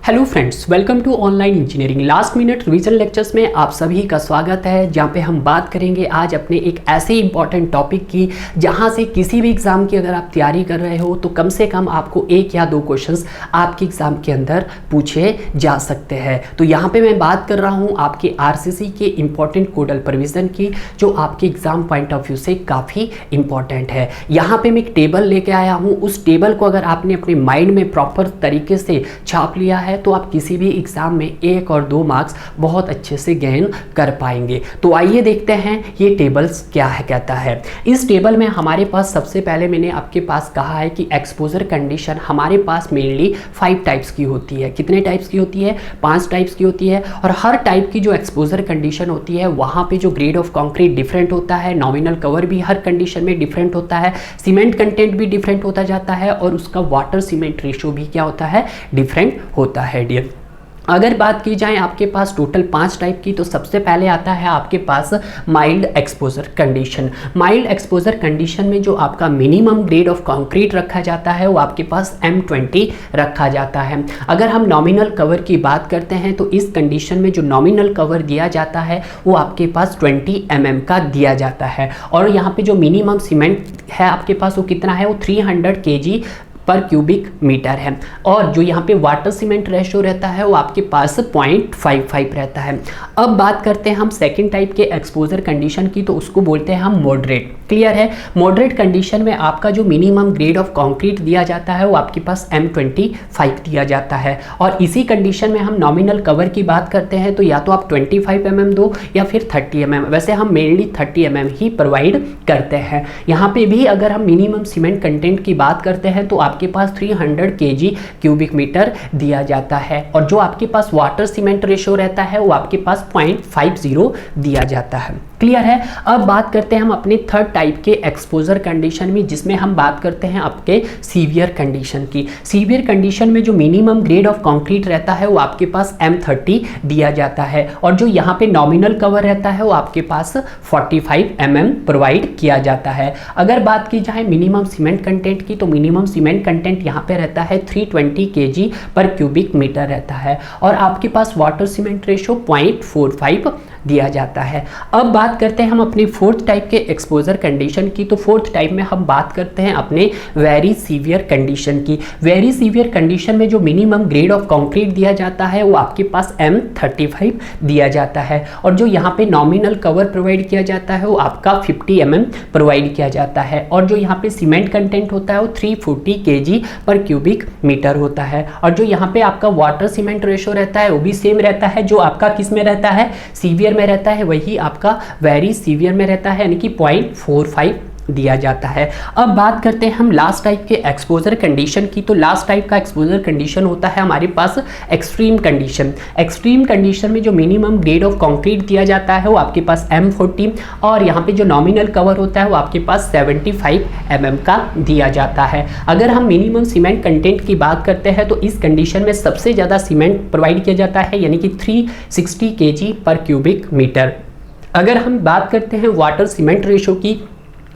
Hello friends, welcome to online engineering last minute revision lectures में आप सभी का स्वागत है। जहां पे हम बात करेंगे आज अपने एक ऐसे इंपॉर्टेंट टॉपिक की जहां से किसी भी एग्जाम की अगर आप तैयारी कर रहे हो तो कम से कम आपको एक या दो क्वेश्चंस आपके एग्जाम के अंदर पूछे जा सकते हैं। तो यहाँ पे मैं बात कर रहा हूँ आपके आरसीसी के इंपॉर्टेंट कोडल प्रोविजन की, जो आपके एग्जाम पॉइंट ऑफ व्यू से काफ़ी इंपॉर्टेंट है। यहाँ पे मैं एक टेबल लेके आया हूँ। उस टेबल को अगर आपने अपने माइंड में प्रॉपर तरीके से छाप लिया है तो आप किसी भी एग्जाम में 1 और 2 मार्क्स बहुत अच्छे से गेन कर पाएंगे। तो आइए देखते हैं ये टेबल्स क्या है कहता है। इस टेबल में हमारे पास सबसे पहले मैंने आपके पास कहा है कि एक्सपोजर कंडीशन हमारे पास मेनली 5 टाइप्स की होती है। कितने टाइप्स की होती है? 5 टाइप्स की होती है। और हर टाइप की जो एक्सपोजर कंडीशन होती है वहाँ पे जो ग्रेड ऑफ कंक्रीट डिफरेंट होता है, नॉमिनल कवर भी हर कंडीशन में डिफरेंट होता है, सीमेंट कंटेंट भी डिफरेंट होता जाता है और उसका वाटर सीमेंट रेशो भी क्या होता है? डिफरेंट होता है डियर। अगर बात की जाए आपके पास टोटल 5 टाइप की, तो सबसे पहले आता है आपके पास mild exposure condition. Mild exposure condition में जो आपका मिनिमम ग्रेड ऑफ कंक्रीट रखा जाता है वो आपके पास M20 रखा जाता है। अगर हम नॉमिनल कवर की बात करते हैं तो इस कंडीशन में जो नॉमिनल कवर दिया जाता है वो आपके पास 20 mm का दिया जाता है। और यहाँ पे जो मिनिमम सीमेंट है आपके पास वो कितना है? वो 300 kg पर क्यूबिक मीटर है। और जो यहाँ पे वाटर सीमेंट रेशो रहता है वो आपके पास 0.55 रहता है। अब बात करते हैं हम सेकंड टाइप के एक्सपोजर कंडीशन की, तो उसको बोलते हैं हम मॉडरेट। क्लियर है? मॉडरेट कंडीशन में आपका जो मिनिमम ग्रेड ऑफ कंक्रीट दिया जाता है वो आपके पास M25 दिया जाता है। और इसी कंडीशन में हम नॉमिनल कवर की बात करते हैं तो या तो आप 25 mm दो या फिर 30 mm। वैसे हम मेनली 30 mm ही प्रोवाइड करते हैं। यहाँ पे भी अगर हम मिनिमम सीमेंट कंटेंट की बात करते हैं तो आपके पास 300 kg क्यूबिक मीटर दिया जाता है। और जो आपके पास वाटर सीमेंट रेशो रहता है वो आपके पास 0.50 दिया जाता है। क्लियर है? अब बात करते हैं हम अपने थर्ड टाइप के एक्सपोजर कंडीशन में, जिसमें हम बात करते हैं आपके सीवियर कंडीशन की। सीवियर कंडीशन में जो मिनिमम ग्रेड ऑफ कंक्रीट रहता है वो आपके पास M30 दिया जाता है। और जो यहाँ पे नॉमिनल कवर रहता है वो आपके पास 45 mm प्रोवाइड किया जाता है। अगर बात की जाए मिनिमम सीमेंट कंटेंट की, तो मिनिमम सीमेंट कंटेंट यहाँ पे रहता है 320 kg पर क्यूबिक मीटर रहता है। और आपके पास वाटर सीमेंट रेशो 0.45 दिया जाता है। अब बात करते हैं हम अपनी फोर्थ टाइप के एक्सपोजर कंडीशन की। तो फोर्थ टाइप में हम बात करते हैं अपने वेरी सीवियर कंडीशन की। वेरी सीवियर कंडीशन में जो मिनिमम ग्रेड ऑफ कंक्रीट दिया जाता है वो आपके पास M35 दिया जाता है। और जो यहाँ पे नॉमिनल कवर प्रोवाइड किया जाता है वो आपका 50 mm प्रोवाइड किया जाता है। और जो यहाँ पे सीमेंट कंटेंट होता है वो 340 kg पर क्यूबिक मीटर होता है। और जो यहाँ पे आपका वाटर सीमेंट रेशो रहता है वो भी सेम रहता है। जो आपका किस में रहता है? सीवियर में रहता है, वही आपका वेरी सीवियर में रहता है, यानी कि 0.45 दिया जाता है। अब बात करते हैं हम लास्ट टाइप के एक्सपोजर कंडीशन की। तो लास्ट टाइप का एक्सपोजर कंडीशन होता है हमारे पास एक्सट्रीम कंडीशन। एक्सट्रीम कंडीशन में जो मिनिमम ग्रेड ऑफ कंक्रीट दिया जाता है वो आपके पास M40 और यहाँ पे जो नॉमिनल कवर होता है वो आपके पास 75 mm का दिया जाता है। अगर हम मिनिमम सीमेंट कंटेंट की बात करते हैं तो इस कंडीशन में सबसे ज़्यादा सीमेंट प्रोवाइड किया जाता है, यानी कि 360 kg पर क्यूबिक मीटर। अगर हम बात करते हैं वाटर सीमेंट रेशो की,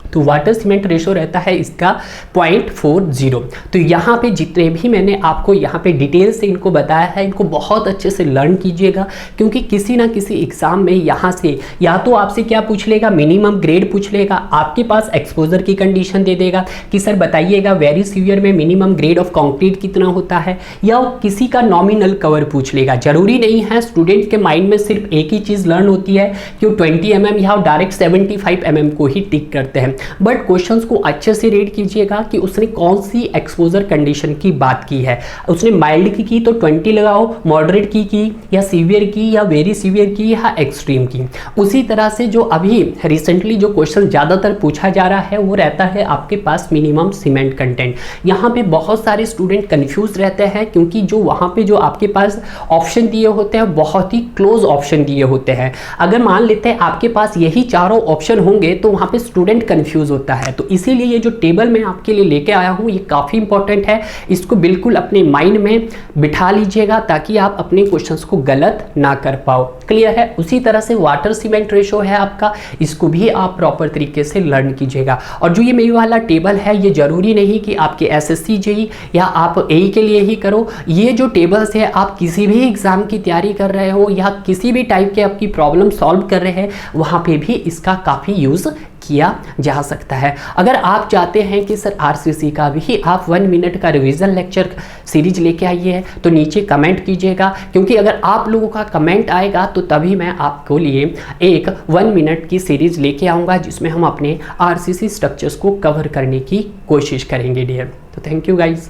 तो वाटर सीमेंट रेशो रहता है इसका 0.40। तो यहाँ पे जितने भी मैंने आपको यहाँ पे डिटेल से इनको बताया है, इनको बहुत अच्छे से लर्न कीजिएगा, क्योंकि किसी ना किसी एग्जाम में यहाँ से या तो आपसे क्या पूछ लेगा? मिनिमम ग्रेड पूछ लेगा, आपके पास एक्सपोजर की कंडीशन दे देगा कि सर बताइएगा वेरी सीवियर में मिनिमम ग्रेड ऑफ कंक्रीट कितना होता है, या किसी का नॉमिनल कवर पूछ लेगा। जरूरी नहीं है स्टूडेंट के माइंड में सिर्फ एक ही चीज़ लर्न होती है कि वो 20 mm या डायरेक्ट 75 mm को ही टिक करते हैं। बट क्वेश्चंस को अच्छे से रीड कीजिएगा कि उसने कौन सी एक्सपोजर कंडीशन की बात की है। उसने माइल्ड की तो 20 लगाओ, मॉडरेट की या सीवियर की या वेरी सीवियर की या एक्सट्रीम की। उसी तरह से जो अभी रिसेंटली जो क्वेश्चन ज़्यादातर पूछा जा रहा है वो रहता है आपके पास मिनिमम सीमेंट कंटेंट। यहाँ पे बहुत सारे स्टूडेंट कन्फ्यूज रहते हैं, क्योंकि जो वहाँ पे जो आपके पास ऑप्शन दिए होते हैं बहुत ही क्लोज ऑप्शन दिए होते हैं। अगर मान लेते हैं आपके पास यही चारों ऑप्शन होंगे तो वहाँ पे स्टूडेंट कन्फ्यूज कंफ्यूज होता है। तो इसीलिए ये जो टेबल मैं आपके लिए लेके आया हूँ ये काफ़ी इंपॉर्टेंट है, इसको बिल्कुल अपने माइंड में बिठा लीजिएगा ताकि आप अपने क्वेश्चंस को गलत ना कर पाओ। क्लियर है? उसी तरह से वाटर सीमेंट रेशो है आपका, इसको भी आप प्रॉपर तरीके से लर्न कीजिएगा। और जो ये वाला टेबल है ये जरूरी नहीं कि आपके एसएससी जेईई या आप एई के लिए ही करो, ये जो टेबल्स है आप किसी भी एग्जाम की तैयारी कर रहे हो या किसी भी टाइप के आपकी प्रॉब्लम सॉल्व कर रहे हैं वहां पे भी इसका काफी यूज किया जा सकता है। अगर आप चाहते हैं कि सर आरसीसी का भी आप 1 मिनट का रिवीजन लेक्चर सीरीज लेके आइए है तो नीचे कमेंट कीजिएगा, क्योंकि अगर आप लोगों का कमेंट आएगा तो तभी मैं आपको लिए एक 1 मिनट की सीरीज लेके आऊँगा जिसमें हम अपने आरसीसी स्ट्रक्चर्स को कवर करने की कोशिश करेंगे डियर। तो थैंक यू गाइज।